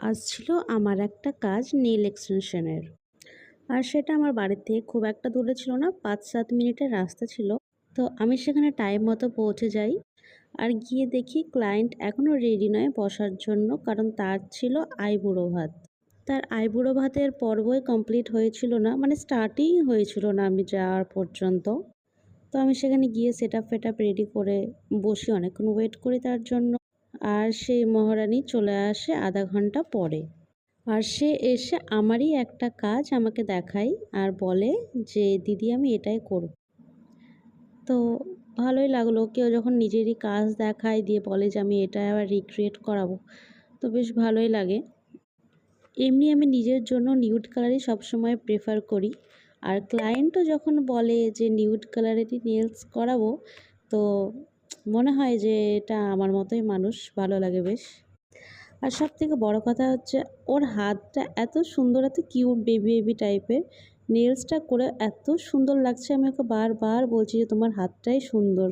আজ ছিল আমার একটা কাজ নেইল এক্সটেনশনের। আর সেটা আমার বাড়ির থেকে খুব একটা দূরে ছিল না, ৫-৭ মিনিটের রাস্তা ছিল। তো আমি সেখানে টাইম মতো পৌঁছে যাই। আর গিয়ে দেখি ক্লায়েন্ট এখনও রেডি নয় বসার জন্য, কারণ তার ছিল আইবুড়ো ভাত। তার আইবুড়ো ভাতের পর্বই কমপ্লিট হয়েছিল না, মানে স্টার্টই হয়েছিল না আমি যাওয়ার পর্যন্ত। তো আমি সেখানে গিয়ে সেটআপ রেডি করে বসি, অনেকক্ষণ ওয়েট করি তার জন্য। আর সেই মহারানী চলে আসে আধা ঘন্টা পরে। আর সে এসে আমারই একটা কাজ আমাকে দেখায় আর বলে যে, "দিদি আমি এটাই করব।" তো ভালোই লাগলো। কেউ যখন নিজেরই কাজ দেখায় দিয়ে বলে যে আমি এটা আবার রিক্রিয়েট করাবো, তো বেশ ভালোই লাগে। এমনি আমি নিজের জন্য নিউড কালারই সবসময় প্রেফার করি। আর ক্লায়েন্টও যখন বলে যে নিউড কালারেরই নেলস করাবো, তো মনে হয় যে এটা আমার মতোই মানুষ, ভালো লাগে বেশ। আর সবথেকে বড় কথা হচ্ছে ওর হাতটা এত সুন্দর, এত কিউট বেবি টাইপের। নেলসটা করে এত সুন্দর লাগছে, আমি ওকে বারবার বলছি যে তোমার হাতটাই সুন্দর।